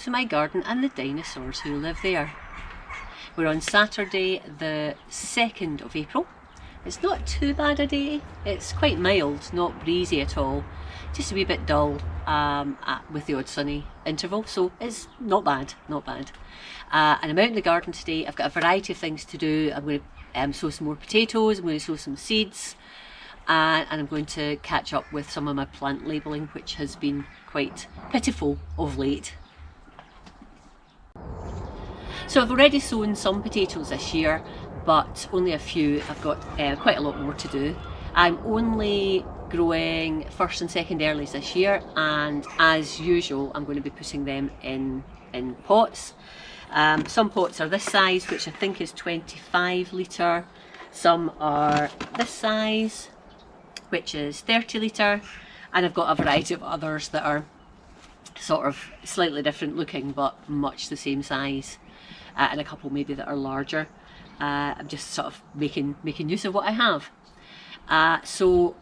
to my garden and the dinosaurs who live there. We're on Saturday the 2nd of April. It's not too bad a day, it's quite mild, not breezy at all, just a wee bit dull with the odd sunny interval, so it's not bad, not bad. And I'm out in the garden today. I've got a variety of things to do. I'm going to sow some more potatoes, I'm going to sow some seeds, and I'm going to catch up with some of my plant labelling, which has been quite pitiful of late. So I've already sown some potatoes this year, but only a few. I've got quite a lot more to do. I'm only growing first and second earlies this year, and as usual I'm going to be putting them in pots. Some pots are this size, which I think is 25 litre. Some are this size, which is 30 litre, and I've got a variety of others that are sort of slightly different looking but much the same size, and a couple maybe that are larger. I'm just sort of making use of what I have. So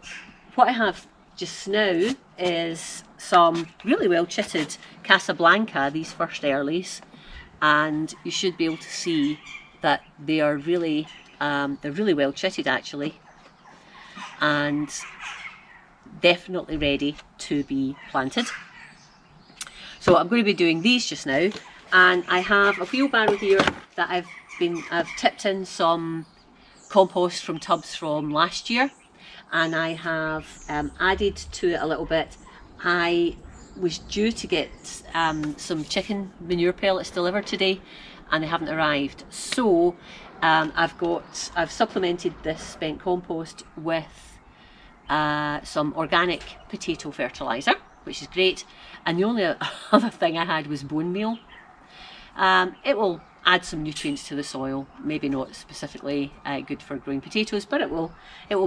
what I have just now is some really well chitted Casablanca, these first earlies, and you should be able to see that they are really they're really well chitted actually, and definitely ready to be planted. So I'm going to be doing these just now, and I have a wheelbarrow here that I've tipped in some compost from tubs from last year, and I have added to it a little bit. I was due to get some chicken manure pellets delivered today, and they haven't arrived. So I've supplemented this spent compost with some organic potato fertiliser, which is great. And the only other thing I had was bone meal. It will add some nutrients to the soil, maybe not specifically good for growing potatoes, but it will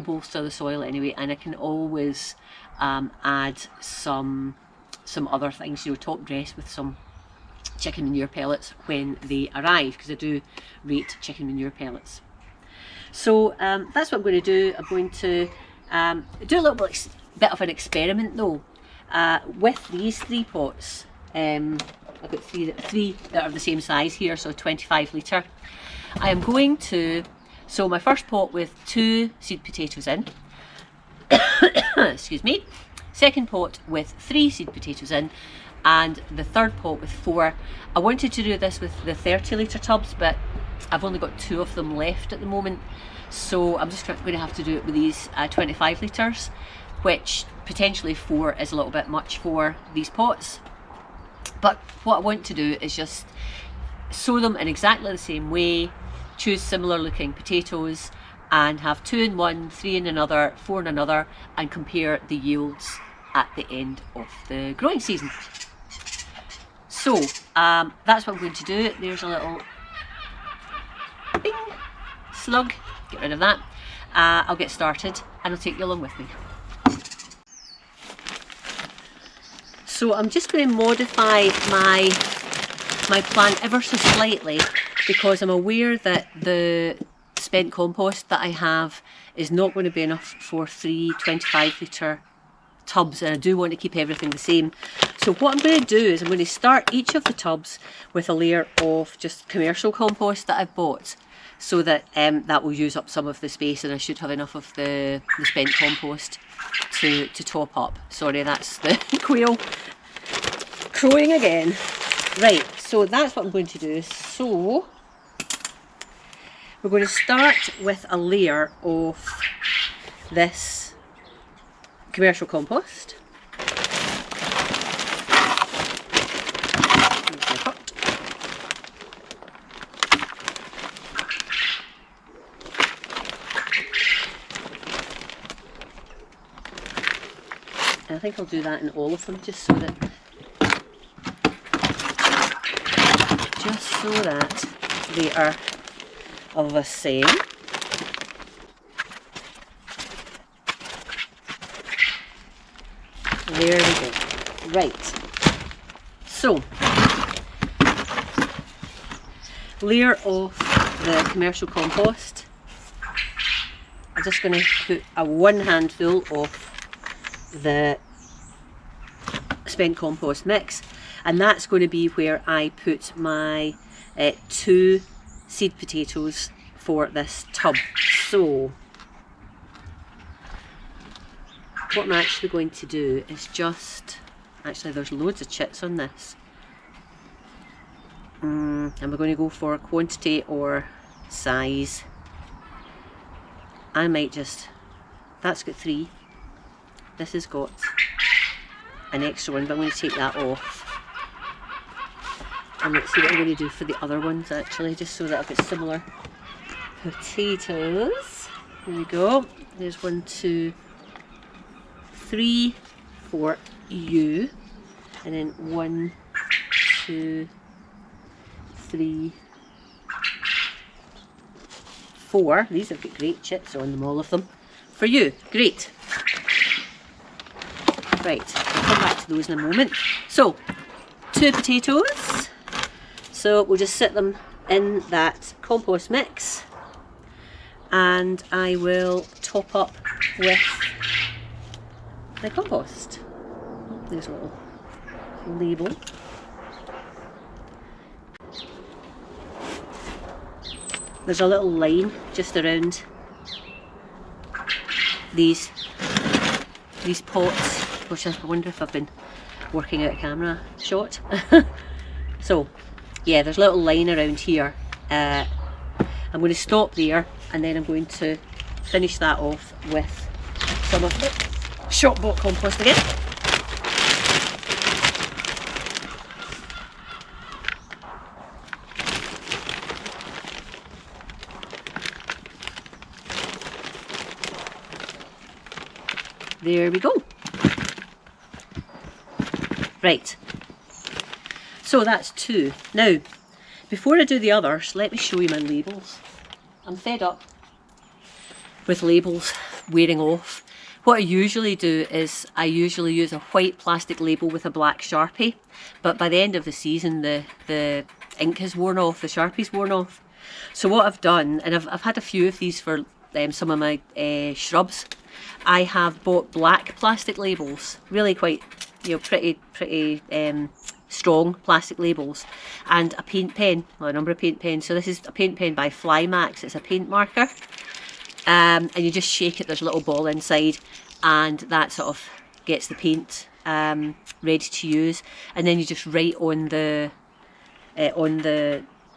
bolster the soil anyway. And I can always add some other things, top dress with some chicken manure pellets when they arrive, because I do rate chicken manure pellets. So that's what I'm going to do. I'm going to do a little bit of an experiment though with these 3 pots. I've got three that are the same size here, so 25 litre. I am going to sow my first pot with 2 seed potatoes in, excuse me, second pot with 3 seed potatoes in, and the third pot with 4. I wanted to do this with the 30 litre tubs, but I've only got 2 of them left at the moment, so I'm just going to have to do it with these 25 litres, which potentially 4 is a little bit much for these pots. But what I want to do is just sow them in exactly the same way, choose similar looking potatoes, and have 2 in one, 3 in another, 4 in another, and compare the yields at the end of the growing season. So that's what I'm going to do. There's a little bing slug, get rid of that. I'll get started and I'll take you along with me. So I'm just going to modify my plant ever so slightly, because I'm aware that the spent compost that I have is not going to be enough for 3 25 litre tubs, and I do want to keep everything the same. So what I'm going to do is I'm going to start each of the tubs with a layer of just commercial compost that I've bought, so that that will use up some of the space, and I should have enough of the spent compost to top up. Sorry, that's the quail crowing again. Right, so that's what I'm going to do. So we're going to start with a layer of this commercial compost. And I think I'll do that in all of them, just so that they are of the same. There we go. Right. So, layer of the commercial compost. I'm just going to put a 1 handful of the spent compost mix, and that's going to be where I put my 2 seed potatoes for this tub. So what I'm actually going to do is just, actually there's loads of chits on this, and we're going to go for quantity or size. I might just, that's got 3, this has got an extra one, but I'm going to take that off. And let's see what I'm going to do for the other ones actually, just so that I've got similar potatoes. There we go. There's 1, 2, 3 for you, and then 1, 2, 3, 4. These have got great chits on them, all of them. For you, great. Right, I'll come back to those in a moment. So, 2 potatoes. So we'll just sit them in that compost mix, and I will top up with the compost. There's a little label. There's a little line just around these pots, which I wonder if I've been working out a camera shot. So yeah, there's a little line around here. I'm going to stop there, and then I'm going to finish that off with some of the shop bought compost again. There we go. Right, so that's 2. Now, before I do the others, let me show you my labels. I'm fed up with labels wearing off. What I usually do is I usually use a white plastic label with a black Sharpie, but by the end of the season the ink has worn off, the Sharpie's worn off. So what I've done, and I've had a few of these for some of my shrubs, I have bought black plastic labels, really quite, you know, pretty strong plastic labels, and a paint pen, well, a number of paint pens. So this is a paint pen by Flymax, it's a paint marker, and you just shake it, there's a little ball inside, and that sort of gets the paint ready to use, and then you just write on the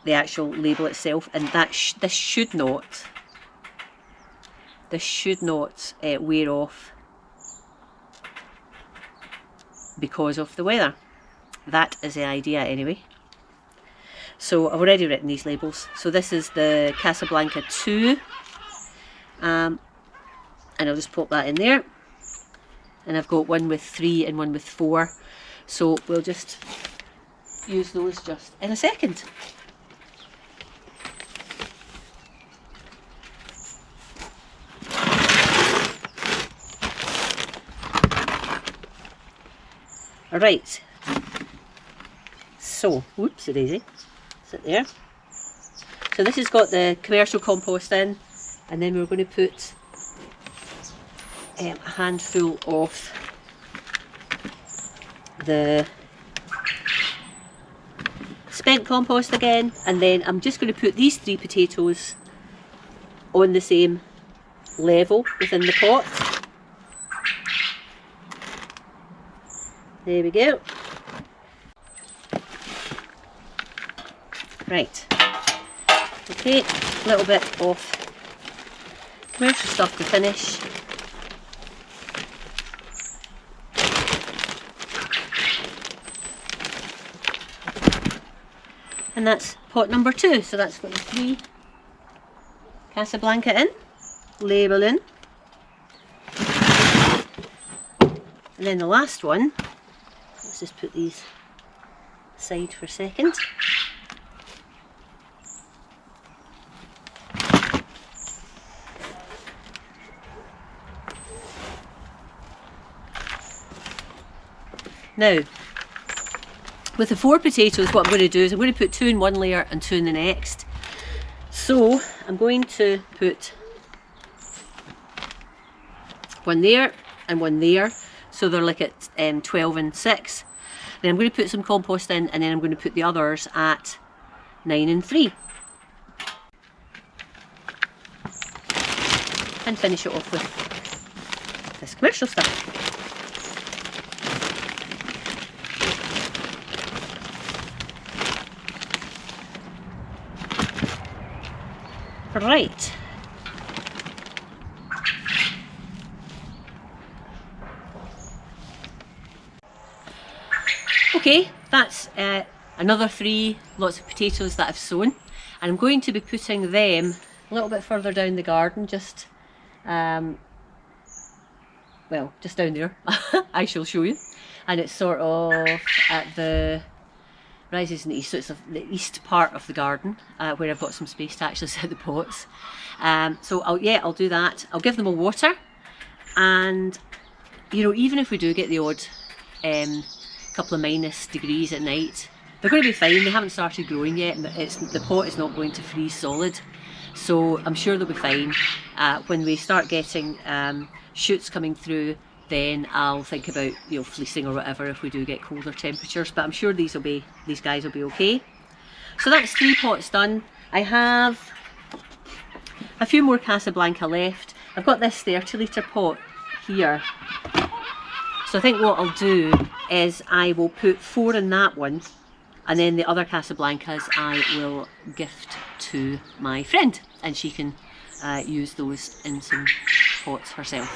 actual label itself, and that this should not wear off because of the weather. That is the idea anyway. So I've already written these labels. So this is the Casablanca 2, and I'll just pop that in there. And I've got 1 with 3 and 1 with 4. So we'll just use those just in a second. Alright, so, whoopsie daisy, sit there. So this has got the commercial compost in, and then we're going to put a handful of the spent compost again, and then I'm just going to put these 3 potatoes on the same level within the pot. There we go. Right. Okay, a little bit of commercial stuff to finish. And that's pot number 2. So that's got the 3 Casablanca in, label in. And then the last one, let's just put these aside for a second. Now, with the 4 potatoes, what I'm going to do is I'm going to put 2 in one layer and 2 in the next. So I'm going to put 1 there and 1 there. So they're like at 12 and 6. Then I'm going to put some compost in, and then I'm going to put the others at 9 and 3. And finish it off with this commercial stuff. Right. Okay, that's another 3 lots of potatoes that I've sown, and I'm going to be putting them a little bit further down the garden, just well, just down there. I shall show you. And it's sort of at the rises in the east, so it's the east part of the garden where I've got some space to actually set the pots. So I'll do that. I'll give them a water, and you know, even if we do get the odd couple of minus degrees at night, they're going to be fine. They haven't started growing yet, and the pot is not going to freeze solid, so I'm sure they'll be fine. When we start getting shoots coming through, then I'll think about, you know, fleecing or whatever if we do get colder temperatures, but I'm sure these guys will be okay. So that's 3 pots done. I have a few more Casablanca left. I've got this 30-litre pot here, so I think what I'll do is I will put 4 in that one, and then the other Casablancas I will gift to my friend, and she can use those in some pots herself.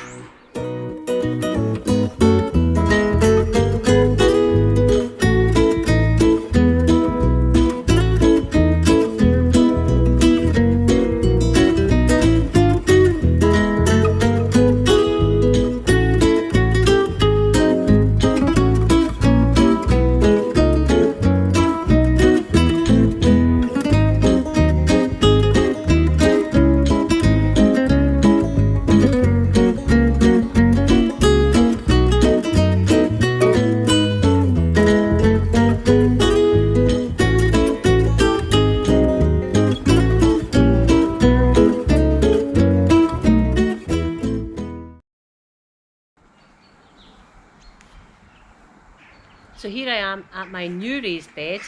So here I am at my new raised bed.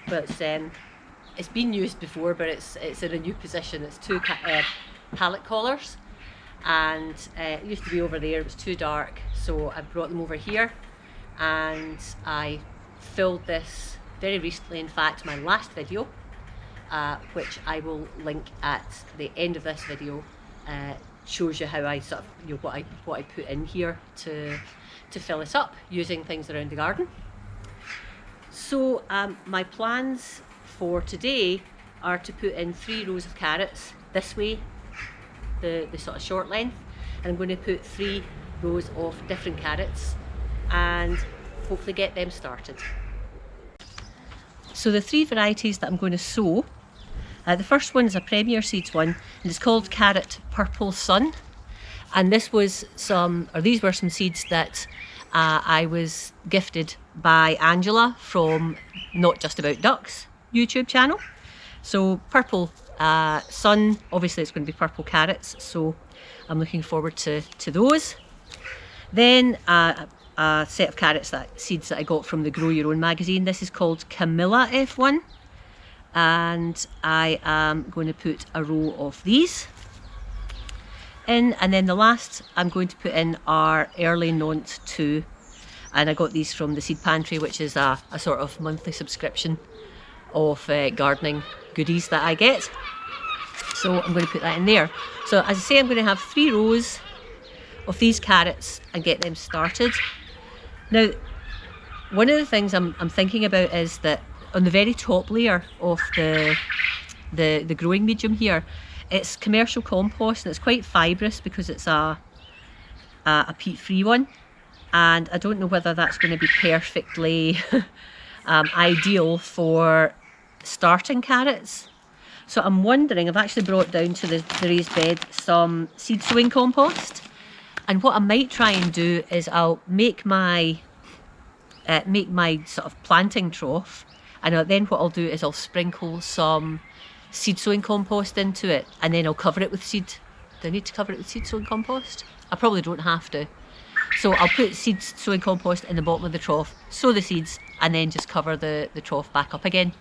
Well, it's been used before, but it's in a new position. It's 2 pallet collars, and it used to be over there. It was too dark, so I brought them over here, and I filled this very recently. In fact, my last video, which I will link at the end of this video, shows you how I sort of, you know, what I put in here to fill it up using things around the garden. So my plans for today are to put in 3 rows of carrots this way, the sort of short length, and I'm going to put 3 rows of different carrots and hopefully get them started. So the 3 varieties that I'm going to sow, the first one is a Premier Seeds one, and it's called Carrot Purple Sun, and these were some seeds that I was gifted by Angela from Not Just About Ducks YouTube channel. So Purple Sun, obviously it's going to be purple carrots, so I'm looking forward to those. Then a set of seeds that I got from the Grow Your Own magazine. This is called Camilla F1, and I am going to put a row of these in, and then the last I'm going to put in are Early Nantes 2, and I got these from the Seed Pantry, which is a sort of monthly subscription of gardening goodies that I get. So I'm going to put that in there. So as I say, I'm going to have 3 rows of these carrots and get them started. Now, one of the things I'm thinking about is that on the very top layer of the growing medium here, it's commercial compost, and it's quite fibrous because it's a peat-free one, and I don't know whether that's going to be perfectly ideal for starting carrots. So I'm wondering, I've actually brought down to the raised bed some seed sowing compost, and what I might try and do is I'll make my sort of planting trough, and then what I'll do is I'll sprinkle some seed sowing compost into it, and then I'll cover it with seed. Do I need to cover it with seed sowing compost? I probably don't have to. So I'll put seed sowing compost in the bottom of the trough, sow the seeds, and then just cover the trough back up again,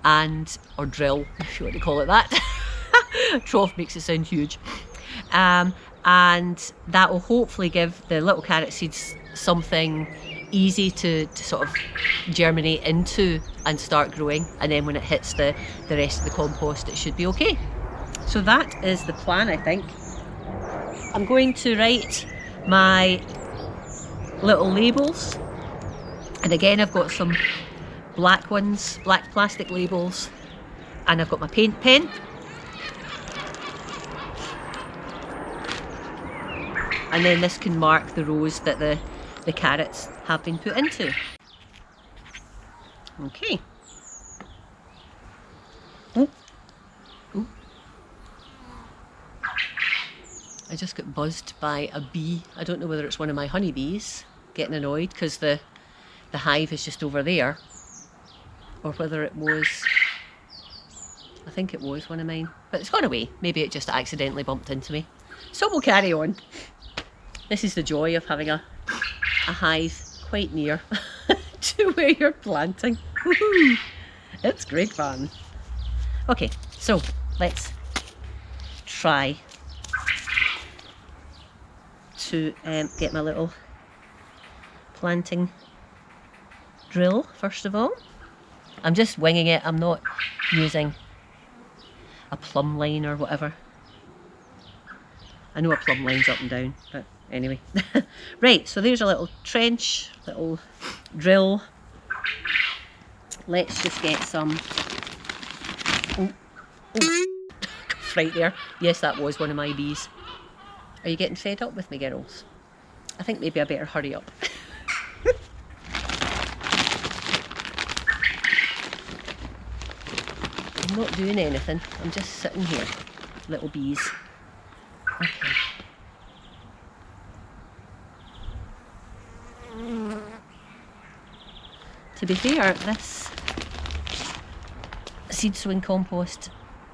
or drill, if you want to call it that. Trough makes it sound huge. And that will hopefully give the little carrot seeds something easy to sort of germinate into and start growing, and then when it hits the rest of the compost, it should be okay. So that is the plan, I think. I'm going to write my little labels, and again I've got some black ones, black plastic labels, and I've got my paint pen, and then this can mark the rows that the carrots have been put into. Okay. Oh. Oh. I just got buzzed by a bee. I don't know whether it's one of my honeybees getting annoyed because the hive is just over there, or whether it was, I think it was one of mine, but it's gone away. Maybe it just accidentally bumped into me. So we'll carry on. This is the joy of having a hive quite near to where you're planting. Woohoo! It's great fun. Okay, so let's try to get my little planting drill first of all. I'm just winging it. I'm not using a plumb line or whatever. I know a plumb line's up and down, but anyway. Right, so there's a little trench, little drill. Let's just get some. Oh. Right there. Yes, that was one of my bees. Are you getting fed up with me, girls? I think maybe I better hurry up. I'm not doing anything. I'm just sitting here. Little bees. Okay. To be fair, this seed sowing compost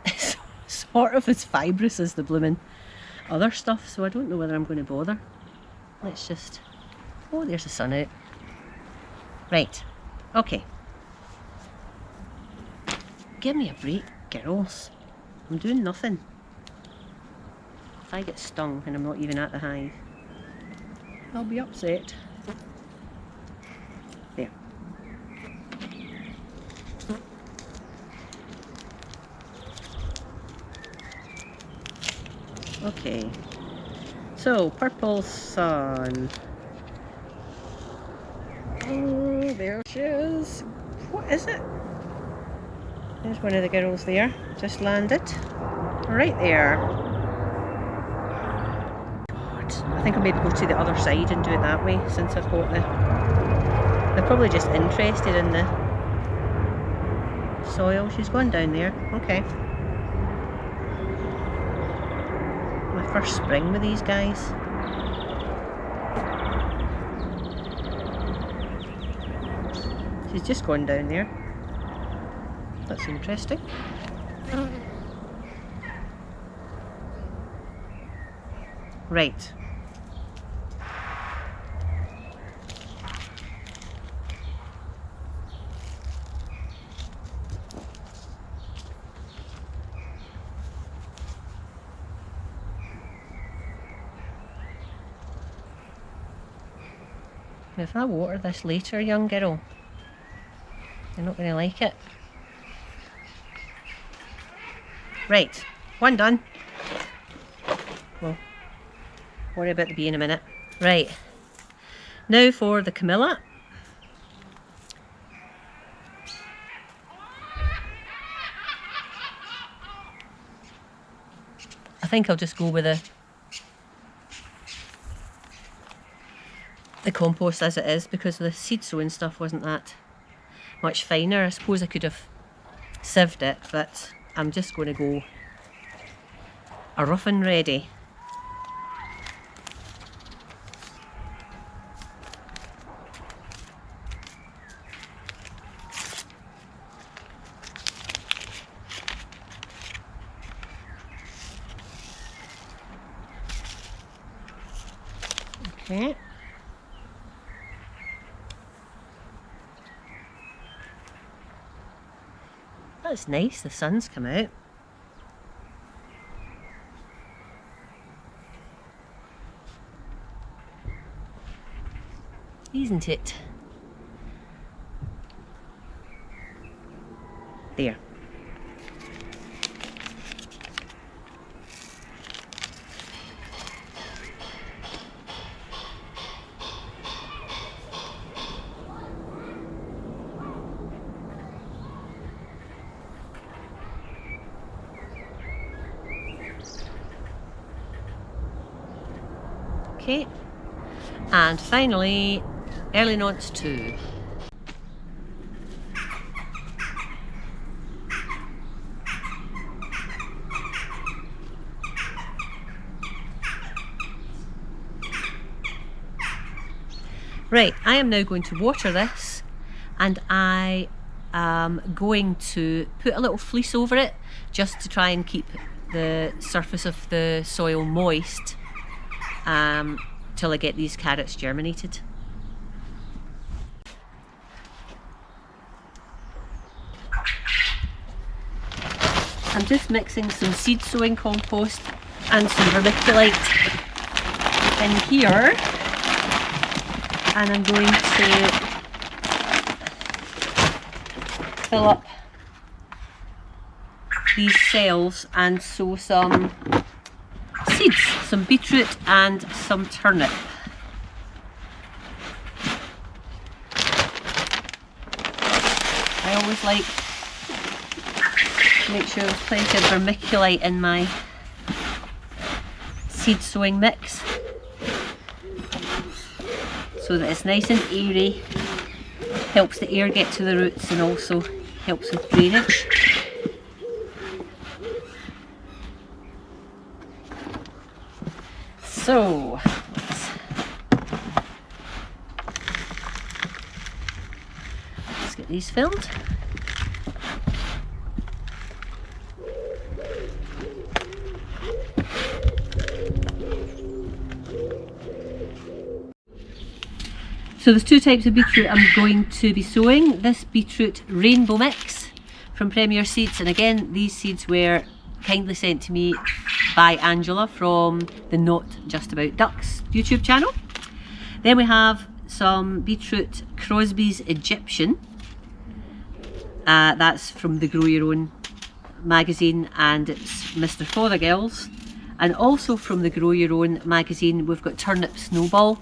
is sort of as fibrous as the blooming other stuff, so I don't know whether I'm going to bother. Let's just... Oh, there's the sun out. Right. Okay. Give me a break, girls. I'm doing nothing. If I get stung and I'm not even at the hive, I'll be upset. There. Okay. So, purple sun. Oh, there she is. What is it? There's one of the girls there. Just landed. Right there. God. I think I'll maybe go to the other side and do it that way, since I've got the... They're probably just interested in the soil. She's gone down there. Okay. My first spring with these guys. She's just gone down there. That's interesting. Right. If I water this later, young girl, you're not going to like it. Right, one done. We'll worry about the bee in a minute. Right, now for the Camilla. I think I'll just go with the compost as it is, because the seed sowing stuff wasn't that much finer. I suppose I could have sieved it, but I'm just going to go a rough and ready. Okay. That's nice, the sun's come out. Isn't it? There. Okay, and finally, early notes 2. Right, I am now going to water this, and I am going to put a little fleece over it just to try and keep the surface of the soil moist till I get these carrots germinated. I'm just mixing some seed sowing compost and some vermiculite in here, and I'm going to fill up these cells and sow some seeds, some beetroot and some turnip. I always like to make sure there's plenty of vermiculite in my seed sowing mix so that it's nice and airy, helps the air get to the roots and also helps with drainage. So let's get these filled. So there's two types of beetroot I'm going to be sowing. This beetroot rainbow mix from Premier Seeds, and again these seeds were kindly sent to me by Angela from the Not Just About Ducks YouTube channel. Then we have some beetroot Crosby's Egyptian. That's from the Grow Your Own magazine, and it's Mr. Fothergill's. And also from the Grow Your Own magazine we've got turnip snowball.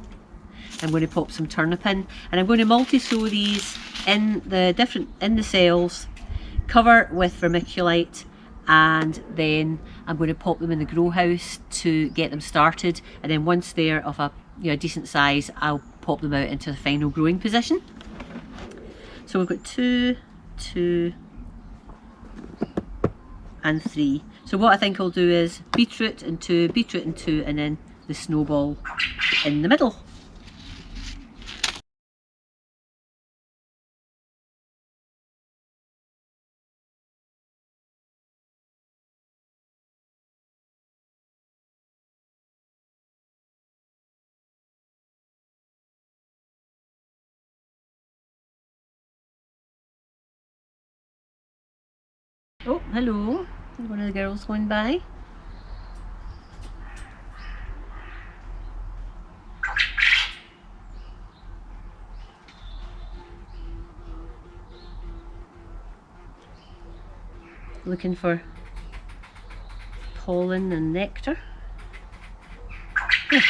I'm going to pop some turnip in, and I'm going to multi-sow these in the cells, cover with vermiculite, and then I'm going to pop them in the grow house to get them started, and then once they're of a decent size I'll pop them out into the final growing position. So we've got 2, 2 and 3. So what I think I'll do is beetroot and 2, beetroot and 2, and then the snowball in the middle. Oh, hello. One of the girls going by. Looking for pollen and nectar. Yeah.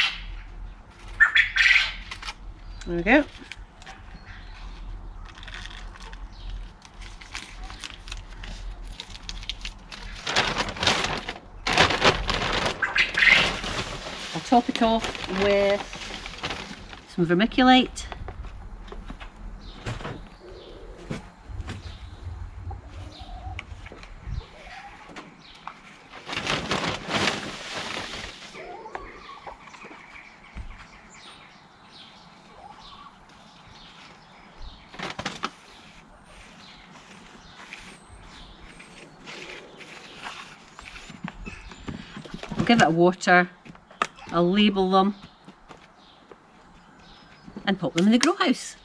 There we go. I'll top it off with some vermiculite. I'll give it a water, I'll label them and pop them in the grow house.